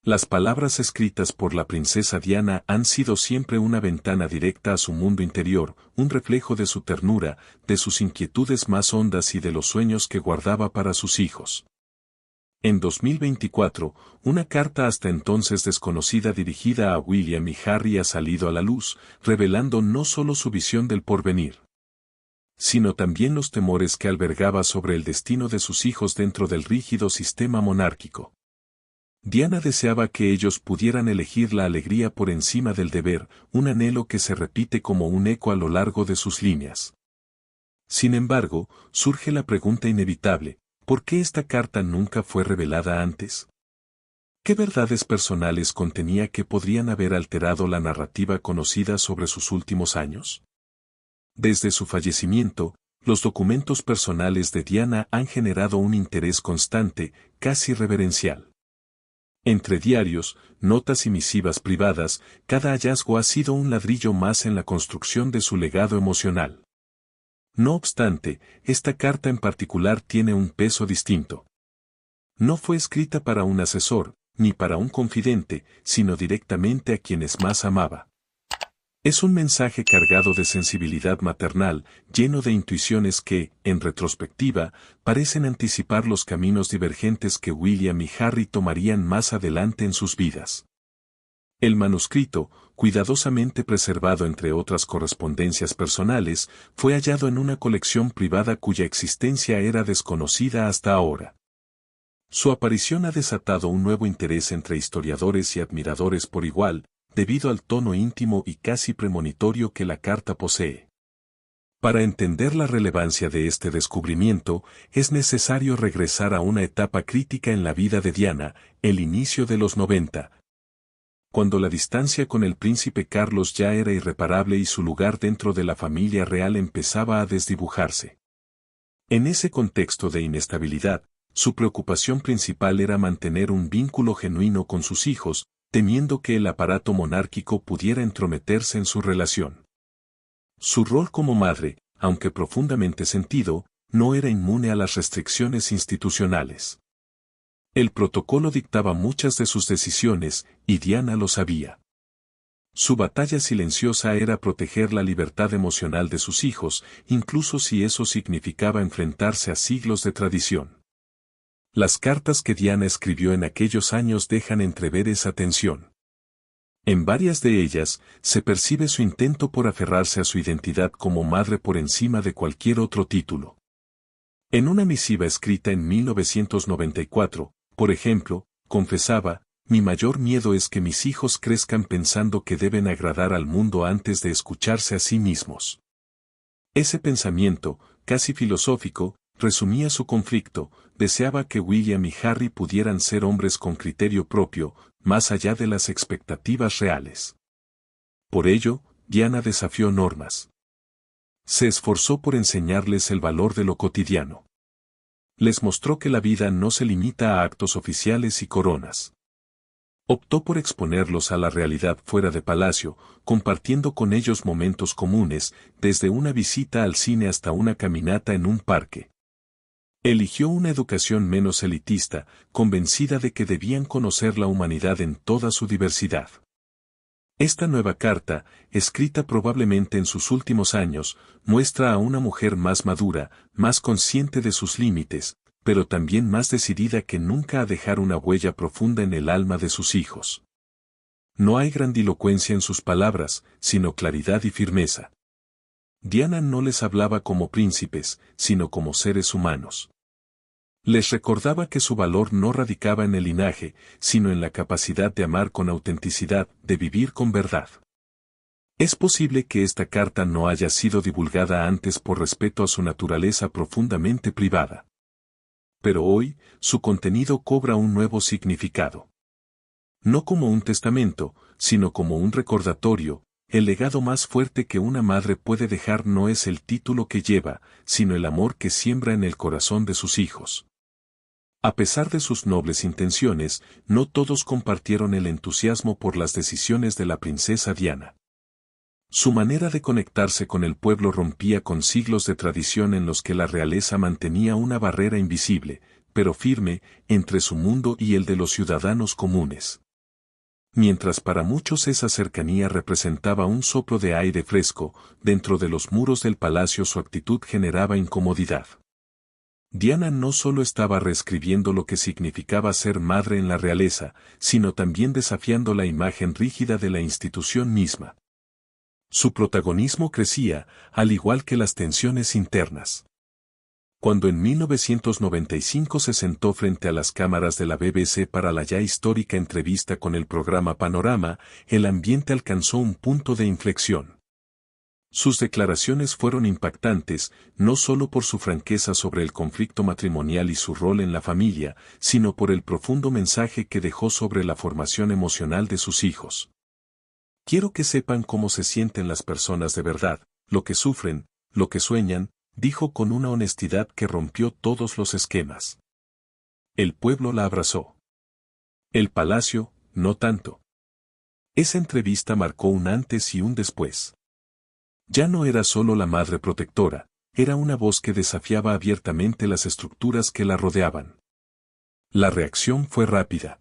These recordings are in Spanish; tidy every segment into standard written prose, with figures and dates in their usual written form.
Las palabras escritas por la princesa Diana han sido siempre una ventana directa a su mundo interior, un reflejo de su ternura, de sus inquietudes más hondas y de los sueños que guardaba para sus hijos. En 2024, una carta hasta entonces desconocida dirigida a William y Harry ha salido a la luz, revelando no solo su visión del porvenir, sino también los temores que albergaba sobre el destino de sus hijos dentro del rígido sistema monárquico. Diana deseaba que ellos pudieran elegir la alegría por encima del deber, un anhelo que se repite como un eco a lo largo de sus líneas. Sin embargo, surge la pregunta inevitable, ¿por qué esta carta nunca fue revelada antes? ¿Qué verdades personales contenía que podrían haber alterado la narrativa conocida sobre sus últimos años? Desde su fallecimiento, los documentos personales de Diana han generado un interés constante, casi reverencial. Entre diarios, notas y misivas privadas, cada hallazgo ha sido un ladrillo más en la construcción de su legado emocional. No obstante, esta carta en particular tiene un peso distinto. No fue escrita para un asesor, ni para un confidente, sino directamente a quienes más amaba. Es un mensaje cargado de sensibilidad maternal, lleno de intuiciones que, en retrospectiva, parecen anticipar los caminos divergentes que William y Harry tomarían más adelante en sus vidas. El manuscrito, cuidadosamente preservado entre otras correspondencias personales, fue hallado en una colección privada cuya existencia era desconocida hasta ahora. Su aparición ha desatado un nuevo interés entre historiadores y admiradores por igual, debido al tono íntimo y casi premonitorio que la carta posee. Para entender la relevancia de este descubrimiento, es necesario regresar a una etapa crítica en la vida de Diana, el inicio de los 90, cuando la distancia con el príncipe Carlos ya era irreparable y su lugar dentro de la familia real empezaba a desdibujarse. En ese contexto de inestabilidad, su preocupación principal era mantener un vínculo genuino con sus hijos, temiendo que el aparato monárquico pudiera entrometerse en su relación. Su rol como madre, aunque profundamente sentido, no era inmune a las restricciones institucionales. El protocolo dictaba muchas de sus decisiones, y Diana lo sabía. Su batalla silenciosa era proteger la libertad emocional de sus hijos, incluso si eso significaba enfrentarse a siglos de tradición. Las cartas que Diana escribió en aquellos años dejan entrever esa tensión. En varias de ellas, se percibe su intento por aferrarse a su identidad como madre por encima de cualquier otro título. En una misiva escrita en 1994, por ejemplo, confesaba, mi mayor miedo es que mis hijos crezcan pensando que deben agradar al mundo antes de escucharse a sí mismos. Ese pensamiento, casi filosófico, resumía su conflicto, deseaba que William y Harry pudieran ser hombres con criterio propio, más allá de las expectativas reales. Por ello, Diana desafió normas. Se esforzó por enseñarles el valor de lo cotidiano. Les mostró que la vida no se limita a actos oficiales y coronas. Optó por exponerlos a la realidad fuera de palacio, compartiendo con ellos momentos comunes, desde una visita al cine hasta una caminata en un parque. Eligió una educación menos elitista, convencida de que debían conocer la humanidad en toda su diversidad. Esta nueva carta, escrita probablemente en sus últimos años, muestra a una mujer más madura, más consciente de sus límites, pero también más decidida que nunca a dejar una huella profunda en el alma de sus hijos. No hay grandilocuencia en sus palabras, sino claridad y firmeza. Diana no les hablaba como príncipes, sino como seres humanos. Les recordaba que su valor no radicaba en el linaje, sino en la capacidad de amar con autenticidad, de vivir con verdad. Es posible que esta carta no haya sido divulgada antes por respeto a su naturaleza profundamente privada. Pero hoy, su contenido cobra un nuevo significado. No como un testamento, sino como un recordatorio. El legado más fuerte que una madre puede dejar no es el título que lleva, sino el amor que siembra en el corazón de sus hijos. A pesar de sus nobles intenciones, no todos compartieron el entusiasmo por las decisiones de la princesa Diana. Su manera de conectarse con el pueblo rompía con siglos de tradición en los que la realeza mantenía una barrera invisible, pero firme, entre su mundo y el de los ciudadanos comunes. Mientras para muchos esa cercanía representaba un soplo de aire fresco, dentro de los muros del palacio su actitud generaba incomodidad. Diana no solo estaba reescribiendo lo que significaba ser madre en la realeza, sino también desafiando la imagen rígida de la institución misma. Su protagonismo crecía, al igual que las tensiones internas. Cuando en 1995 se sentó frente a las cámaras de la BBC para la ya histórica entrevista con el programa Panorama, el ambiente alcanzó un punto de inflexión. Sus declaraciones fueron impactantes, no solo por su franqueza sobre el conflicto matrimonial y su rol en la familia, sino por el profundo mensaje que dejó sobre la formación emocional de sus hijos. Quiero que sepan cómo se sienten las personas de verdad, lo que sufren, lo que sueñan, dijo con una honestidad que rompió todos los esquemas. El pueblo la abrazó. El palacio, no tanto. Esa entrevista marcó un antes y un después. Ya no era solo la madre protectora, era una voz que desafiaba abiertamente las estructuras que la rodeaban. La reacción fue rápida.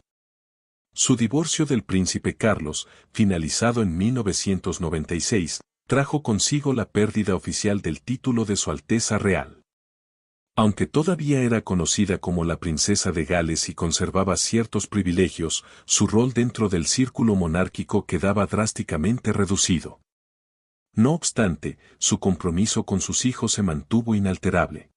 Su divorcio del príncipe Carlos, finalizado en 1996, trajo consigo la pérdida oficial del título de Su Alteza Real. Aunque todavía era conocida como la princesa de Gales y conservaba ciertos privilegios, su rol dentro del círculo monárquico quedaba drásticamente reducido. No obstante, su compromiso con sus hijos se mantuvo inalterable.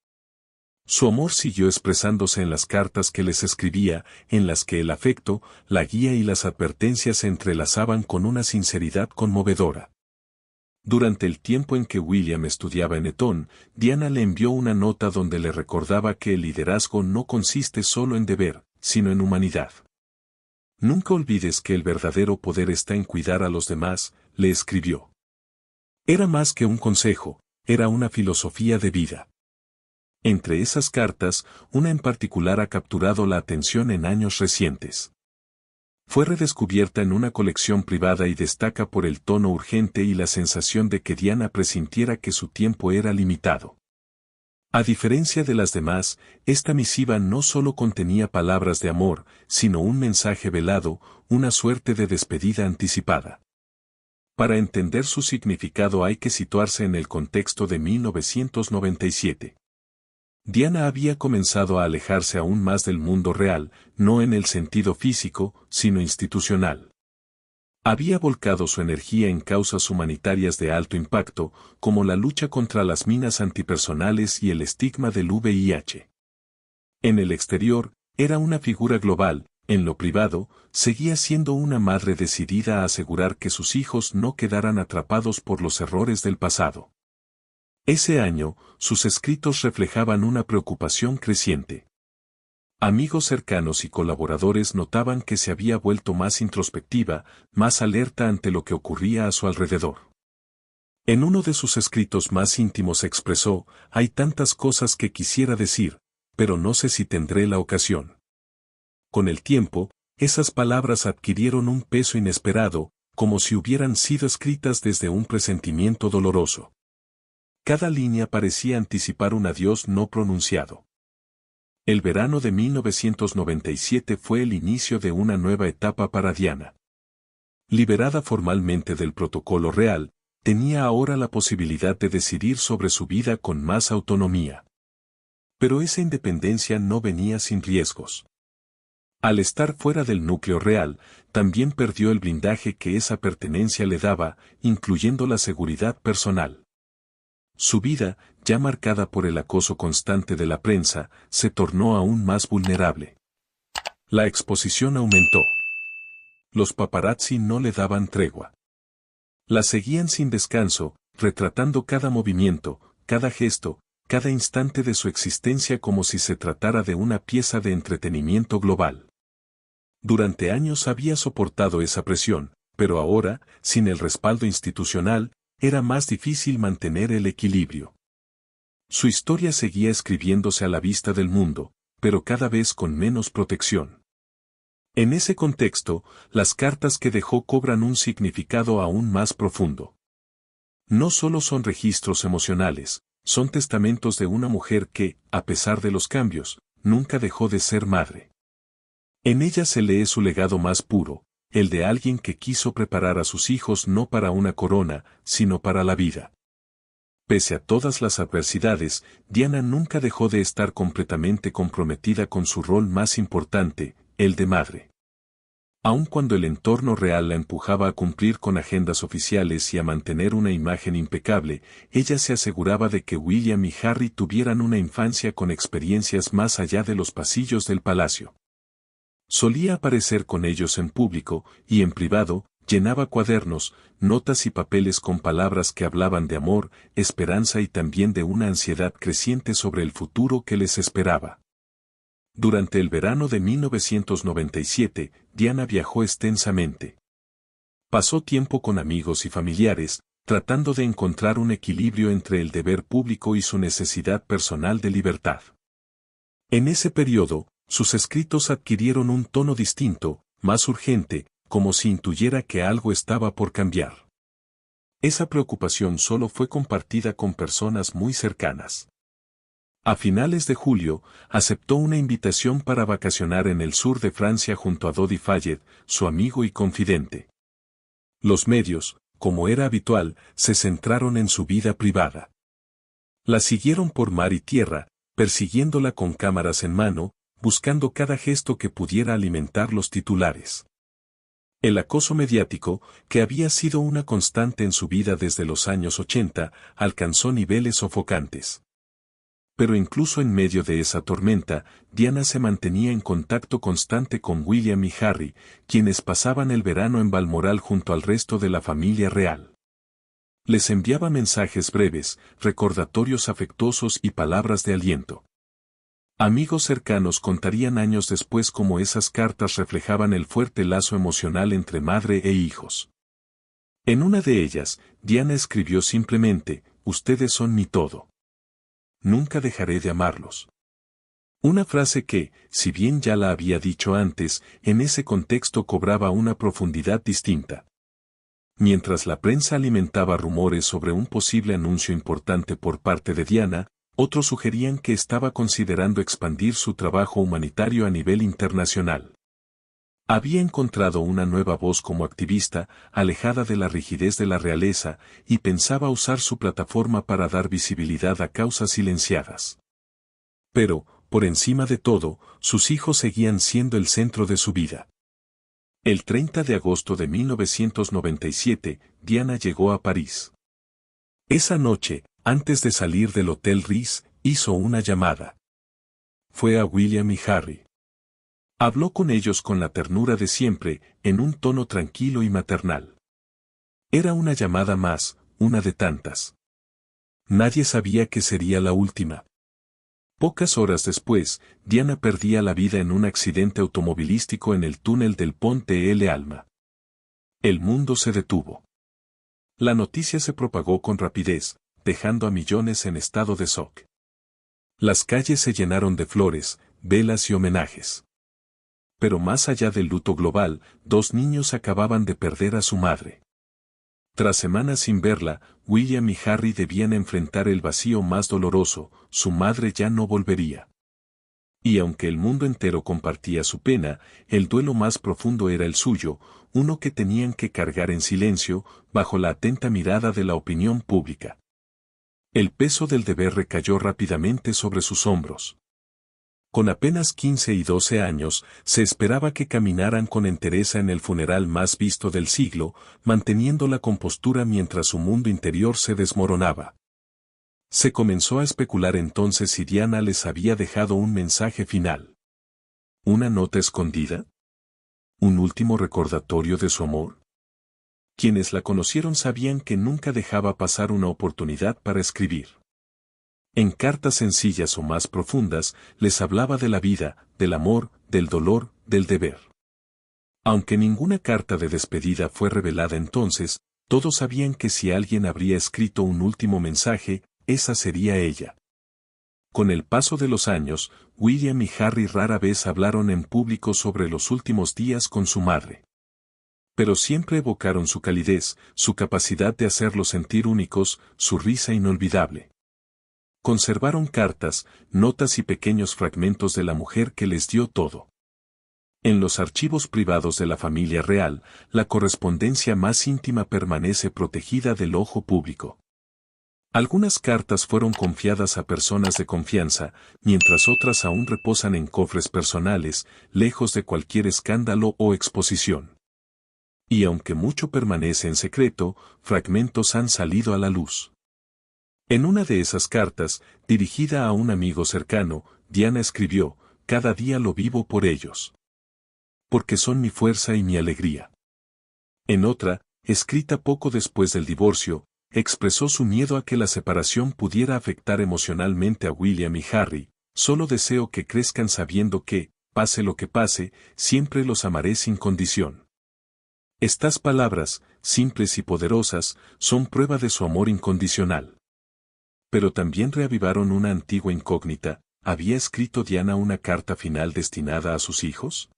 Su amor siguió expresándose en las cartas que les escribía, en las que el afecto, la guía y las advertencias se entrelazaban con una sinceridad conmovedora. Durante el tiempo en que William estudiaba en Eton, Diana le envió una nota donde le recordaba que el liderazgo no consiste solo en deber, sino en humanidad. Nunca olvides que el verdadero poder está en cuidar a los demás, le escribió. Era más que un consejo, era una filosofía de vida. Entre esas cartas, una en particular ha capturado la atención en años recientes. Fue redescubierta en una colección privada y destaca por el tono urgente y la sensación de que Diana presintiera que su tiempo era limitado. A diferencia de las demás, esta misiva no solo contenía palabras de amor, sino un mensaje velado, una suerte de despedida anticipada. Para entender su significado hay que situarse en el contexto de 1997. Diana había comenzado a alejarse aún más del mundo real, no en el sentido físico, sino institucional. Había volcado su energía en causas humanitarias de alto impacto, como la lucha contra las minas antipersonales y el estigma del VIH. En el exterior, era una figura global. En lo privado, seguía siendo una madre decidida a asegurar que sus hijos no quedaran atrapados por los errores del pasado. Ese año, sus escritos reflejaban una preocupación creciente. Amigos cercanos y colaboradores notaban que se había vuelto más introspectiva, más alerta ante lo que ocurría a su alrededor. En uno de sus escritos más íntimos expresó: «Hay tantas cosas que quisiera decir, pero no sé si tendré la ocasión». Con el tiempo, esas palabras adquirieron un peso inesperado, como si hubieran sido escritas desde un presentimiento doloroso. Cada línea parecía anticipar un adiós no pronunciado. El verano de 1997 fue el inicio de una nueva etapa para Diana. Liberada formalmente del protocolo real, tenía ahora la posibilidad de decidir sobre su vida con más autonomía. Pero esa independencia no venía sin riesgos. Al estar fuera del núcleo real, también perdió el blindaje que esa pertenencia le daba, incluyendo la seguridad personal. Su vida, ya marcada por el acoso constante de la prensa, se tornó aún más vulnerable. La exposición aumentó. Los paparazzi no le daban tregua. La seguían sin descanso, retratando cada movimiento, cada gesto, cada instante de su existencia como si se tratara de una pieza de entretenimiento global. Durante años había soportado esa presión, pero ahora, sin el respaldo institucional, era más difícil mantener el equilibrio. Su historia seguía escribiéndose a la vista del mundo, pero cada vez con menos protección. En ese contexto, las cartas que dejó cobran un significado aún más profundo. No solo son registros emocionales, son testamentos de una mujer que, a pesar de los cambios, nunca dejó de ser madre. En ella se lee su legado más puro, el de alguien que quiso preparar a sus hijos no para una corona, sino para la vida. Pese a todas las adversidades, Diana nunca dejó de estar completamente comprometida con su rol más importante, el de madre. Aun cuando el entorno real la empujaba a cumplir con agendas oficiales y a mantener una imagen impecable, ella se aseguraba de que William y Harry tuvieran una infancia con experiencias más allá de los pasillos del palacio. Solía aparecer con ellos en público, y en privado, llenaba cuadernos, notas y papeles con palabras que hablaban de amor, esperanza y también de una ansiedad creciente sobre el futuro que les esperaba. Durante el verano de 1997, Diana viajó extensamente. Pasó tiempo con amigos y familiares, tratando de encontrar un equilibrio entre el deber público y su necesidad personal de libertad. En ese periodo, sus escritos adquirieron un tono distinto, más urgente, como si intuyera que algo estaba por cambiar. Esa preocupación solo fue compartida con personas muy cercanas. A finales de julio, aceptó una invitación para vacacionar en el sur de Francia junto a Dodi Fayed, su amigo y confidente. Los medios, como era habitual, se centraron en su vida privada. La siguieron por mar y tierra, persiguiéndola con cámaras en mano, buscando cada gesto que pudiera alimentar los titulares. El acoso mediático, que había sido una constante en su vida desde los años 80, alcanzó niveles sofocantes. Pero incluso en medio de esa tormenta, Diana se mantenía en contacto constante con William y Harry, quienes pasaban el verano en Balmoral junto al resto de la familia real. Les enviaba mensajes breves, recordatorios afectuosos y palabras de aliento. Amigos cercanos contarían años después cómo esas cartas reflejaban el fuerte lazo emocional entre madre e hijos. En una de ellas, Diana escribió simplemente, «Ustedes son mi todo. Nunca dejaré de amarlos». Una frase que, si bien ya la había dicho antes, en ese contexto cobraba una profundidad distinta. Mientras la prensa alimentaba rumores sobre un posible anuncio importante por parte de Diana, otros sugerían que estaba considerando expandir su trabajo humanitario a nivel internacional. Había encontrado una nueva voz como activista, alejada de la rigidez de la realeza, y pensaba usar su plataforma para dar visibilidad a causas silenciadas. Pero, por encima de todo, sus hijos seguían siendo el centro de su vida. El 30 de agosto de 1997, Diana llegó a París. Esa noche, antes de salir del Hotel Ritz, hizo una llamada. Fue a William y Harry. Habló con ellos con la ternura de siempre, en un tono tranquilo y maternal. Era una llamada más, una de tantas. Nadie sabía que sería la última. Pocas horas después, Diana perdía la vida en un accidente automovilístico en el túnel del Pont de l'Alma. El mundo se detuvo. La noticia se propagó con rapidez, dejando a millones en estado de shock. Las calles se llenaron de flores, velas y homenajes. Pero más allá del luto global, 2 niños acababan de perder a su madre. Tras semanas sin verla, William y Harry debían enfrentar el vacío más doloroso, su madre ya no volvería. Y aunque el mundo entero compartía su pena, el duelo más profundo era el suyo, uno que tenían que cargar en silencio, bajo la atenta mirada de la opinión pública. El peso del deber recayó rápidamente sobre sus hombros. Con apenas 15 y 12 años, se esperaba que caminaran con entereza en el funeral más visto del siglo, manteniendo la compostura mientras su mundo interior se desmoronaba. Se comenzó a especular entonces si Diana les había dejado un mensaje final. ¿Una nota escondida? ¿Un último recordatorio de su amor? Quienes la conocieron sabían que nunca dejaba pasar una oportunidad para escribir. En cartas sencillas o más profundas, les hablaba de la vida, del amor, del dolor, del deber. Aunque ninguna carta de despedida fue revelada entonces, todos sabían que si alguien habría escrito un último mensaje, esa sería ella. Con el paso de los años, William y Harry rara vez hablaron en público sobre los últimos días con su madre. Pero siempre evocaron su calidez, su capacidad de hacerlos sentir únicos, su risa inolvidable. Conservaron cartas, notas y pequeños fragmentos de la mujer que les dio todo. En los archivos privados de la familia real, la correspondencia más íntima permanece protegida del ojo público. Algunas cartas fueron confiadas a personas de confianza, mientras otras aún reposan en cofres personales, lejos de cualquier escándalo o exposición. Y aunque mucho permanece en secreto, fragmentos han salido a la luz. En una de esas cartas, dirigida a un amigo cercano, Diana escribió: «Cada día lo vivo por ellos. Porque son mi fuerza y mi alegría». En otra, escrita poco después del divorcio, expresó su miedo a que la separación pudiera afectar emocionalmente a William y Harry: «Solo deseo que crezcan sabiendo que, pase lo que pase, siempre los amaré sin condición». Estas palabras, simples y poderosas, son prueba de su amor incondicional. Pero también reavivaron una antigua incógnita: ¿había escrito Diana una carta final destinada a sus hijos?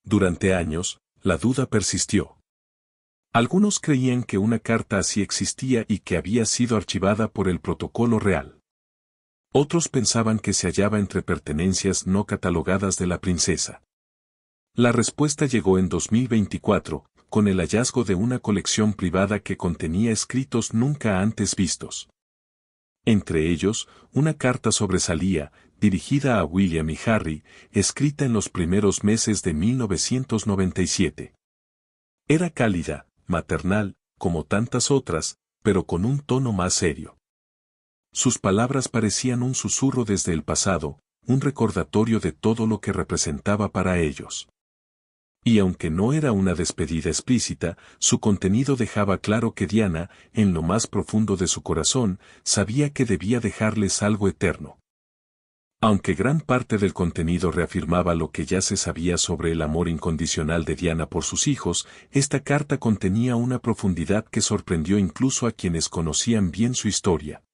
Durante años, la duda persistió. Algunos creían que una carta así existía y que había sido archivada por el protocolo real. Otros pensaban que se hallaba entre pertenencias no catalogadas de la princesa. La respuesta llegó en 2024, con el hallazgo de una colección privada que contenía escritos nunca antes vistos. Entre ellos, una carta sobresalía, dirigida a William y Harry, escrita en los primeros meses de 1997. Era cálida, maternal, como tantas otras, pero con un tono más serio. Sus palabras parecían un susurro desde el pasado, un recordatorio de todo lo que representaba para ellos. Y aunque no era una despedida explícita, su contenido dejaba claro que Diana, en lo más profundo de su corazón, sabía que debía dejarles algo eterno. Aunque gran parte del contenido reafirmaba lo que ya se sabía sobre el amor incondicional de Diana por sus hijos, esta carta contenía una profundidad que sorprendió incluso a quienes conocían bien su historia.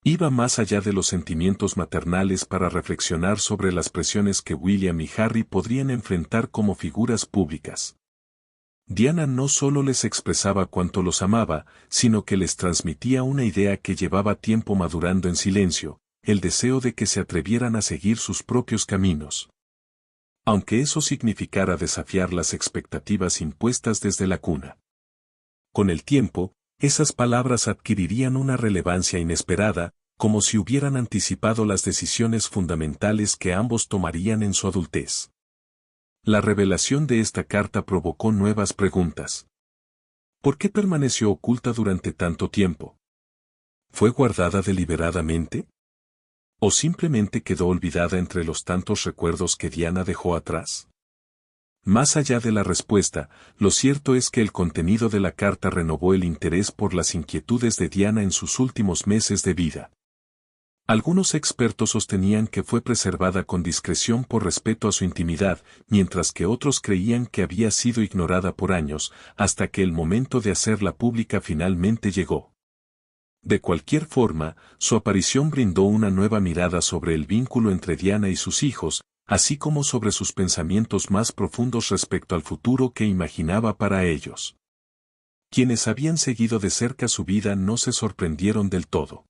Iba más allá de los sentimientos maternales para reflexionar sobre las presiones que William y Harry podrían enfrentar como figuras públicas. Diana no solo les expresaba cuánto los amaba, sino que les transmitía una idea que llevaba tiempo madurando en silencio: el deseo de que se atrevieran a seguir sus propios caminos. Aunque eso significara desafiar las expectativas impuestas desde la cuna. Con el tiempo, esas palabras adquirirían una relevancia inesperada, como si hubieran anticipado las decisiones fundamentales que ambos tomarían en su adultez. La revelación de esta carta provocó nuevas preguntas. ¿Por qué permaneció oculta durante tanto tiempo? ¿Fue guardada deliberadamente? ¿O simplemente quedó olvidada entre los tantos recuerdos que Diana dejó atrás? Más allá de la respuesta, lo cierto es que el contenido de la carta renovó el interés por las inquietudes de Diana en sus últimos meses de vida. Algunos expertos sostenían que fue preservada con discreción por respeto a su intimidad, mientras que otros creían que había sido ignorada por años, hasta que el momento de hacerla pública finalmente llegó. De cualquier forma, su aparición brindó una nueva mirada sobre el vínculo entre Diana y sus hijos, así como sobre sus pensamientos más profundos respecto al futuro que imaginaba para ellos. Quienes habían seguido de cerca su vida no se sorprendieron del todo.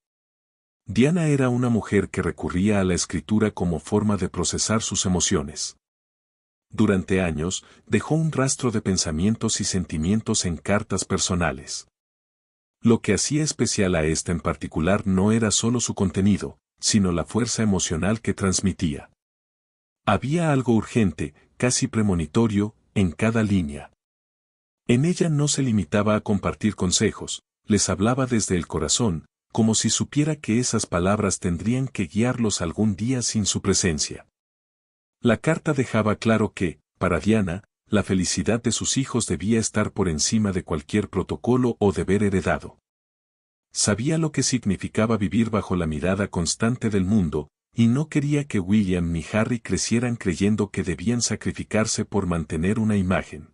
Diana era una mujer que recurría a la escritura como forma de procesar sus emociones. Durante años, dejó un rastro de pensamientos y sentimientos en cartas personales. Lo que hacía especial a esta en particular no era solo su contenido, sino la fuerza emocional que transmitía. Había algo urgente, casi premonitorio, en cada línea. En ella no se limitaba a compartir consejos, les hablaba desde el corazón, como si supiera que esas palabras tendrían que guiarlos algún día sin su presencia. La carta dejaba claro que, para Diana, la felicidad de sus hijos debía estar por encima de cualquier protocolo o deber heredado. Sabía lo que significaba vivir bajo la mirada constante del mundo, y no quería que William ni Harry crecieran creyendo que debían sacrificarse por mantener una imagen.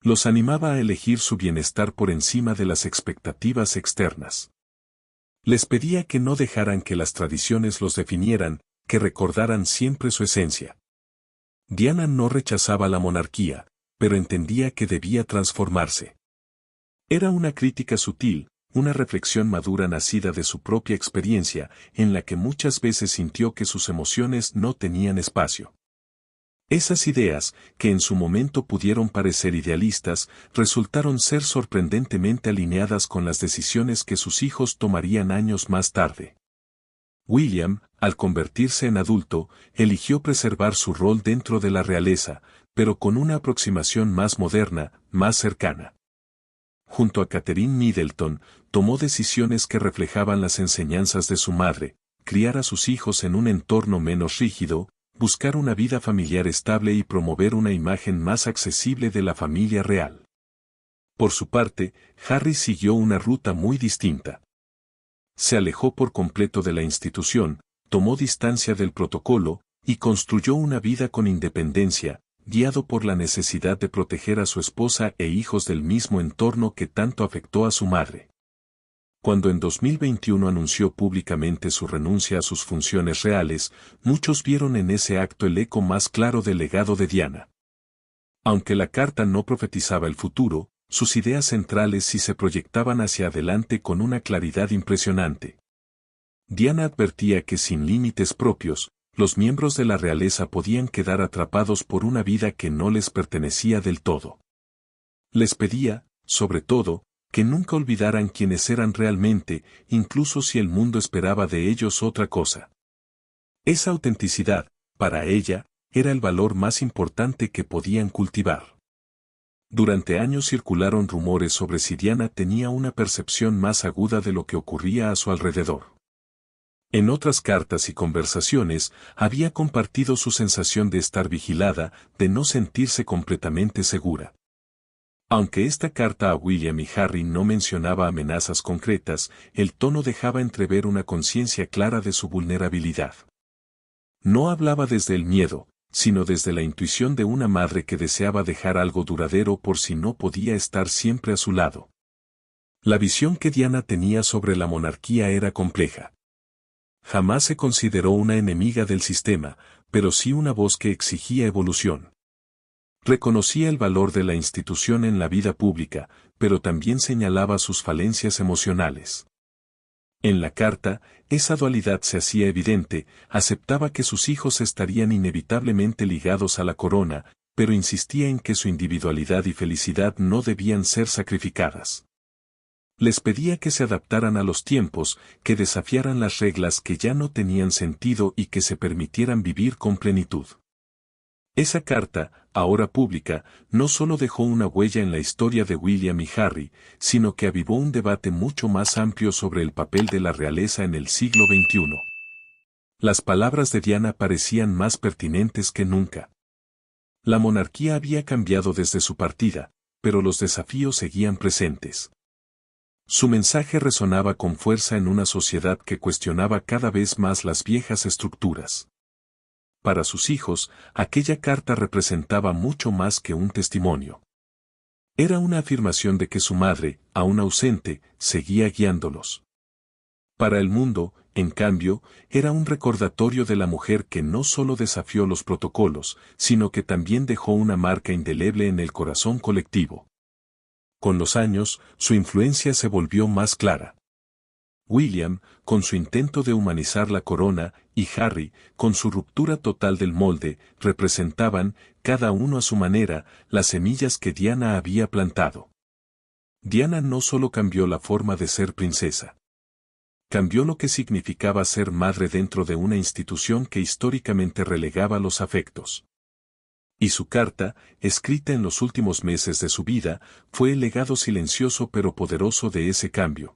Los animaba a elegir su bienestar por encima de las expectativas externas. Les pedía que no dejaran que las tradiciones los definieran, que recordaran siempre su esencia. Diana no rechazaba la monarquía, pero entendía que debía transformarse. Era una crítica sutil, una reflexión madura nacida de su propia experiencia, en la que muchas veces sintió que sus emociones no tenían espacio. Esas ideas, que en su momento pudieron parecer idealistas, resultaron ser sorprendentemente alineadas con las decisiones que sus hijos tomarían años más tarde. William, al convertirse en adulto, eligió preservar su rol dentro de la realeza, pero con una aproximación más moderna, más cercana. Junto a Catherine Middleton, tomó decisiones que reflejaban las enseñanzas de su madre, criar a sus hijos en un entorno menos rígido, buscar una vida familiar estable y promover una imagen más accesible de la familia real. Por su parte, Harry siguió una ruta muy distinta. Se alejó por completo de la institución, tomó distancia del protocolo, y construyó una vida con independencia, guiado por la necesidad de proteger a su esposa e hijos del mismo entorno que tanto afectó a su madre. Cuando en 2021 anunció públicamente su renuncia a sus funciones reales, muchos vieron en ese acto el eco más claro del legado de Diana. Aunque la carta no profetizaba el futuro, sus ideas centrales sí se proyectaban hacia adelante con una claridad impresionante. Diana advertía que sin límites propios, los miembros de la realeza podían quedar atrapados por una vida que no les pertenecía del todo. Les pedía, sobre todo, que nunca olvidaran quiénes eran realmente, incluso si el mundo esperaba de ellos otra cosa. Esa autenticidad, para ella, era el valor más importante que podían cultivar. Durante años circularon rumores sobre si Diana tenía una percepción más aguda de lo que ocurría a su alrededor. En otras cartas y conversaciones, había compartido su sensación de estar vigilada, de no sentirse completamente segura. Aunque esta carta a William y Harry no mencionaba amenazas concretas, el tono dejaba entrever una conciencia clara de su vulnerabilidad. No hablaba desde el miedo, sino desde la intuición de una madre que deseaba dejar algo duradero por si no podía estar siempre a su lado. La visión que Diana tenía sobre la monarquía era compleja. Jamás se consideró una enemiga del sistema, pero sí una voz que exigía evolución. Reconocía el valor de la institución en la vida pública, pero también señalaba sus falencias emocionales. En la carta, esa dualidad se hacía evidente, aceptaba que sus hijos estarían inevitablemente ligados a la corona, pero insistía en que su individualidad y felicidad no debían ser sacrificadas. Les pedía que se adaptaran a los tiempos, que desafiaran las reglas que ya no tenían sentido y que se permitieran vivir con plenitud. Esa carta, ahora pública, no solo dejó una huella en la historia de William y Harry, sino que avivó un debate mucho más amplio sobre el papel de la realeza en el siglo XXI. Las palabras de Diana parecían más pertinentes que nunca. La monarquía había cambiado desde su partida, pero los desafíos seguían presentes. Su mensaje resonaba con fuerza en una sociedad que cuestionaba cada vez más las viejas estructuras. Para sus hijos, aquella carta representaba mucho más que un testimonio. Era una afirmación de que su madre, aún ausente, seguía guiándolos. Para el mundo, en cambio, era un recordatorio de la mujer que no solo desafió los protocolos, sino que también dejó una marca indeleble en el corazón colectivo. Con los años, su influencia se volvió más clara. William, con su intento de humanizar la corona, y Harry, con su ruptura total del molde, representaban, cada uno a su manera, las semillas que Diana había plantado. Diana no solo cambió la forma de ser princesa. Cambió lo que significaba ser madre dentro de una institución que históricamente relegaba los afectos. Y su carta, escrita en los últimos meses de su vida, fue el legado silencioso pero poderoso de ese cambio.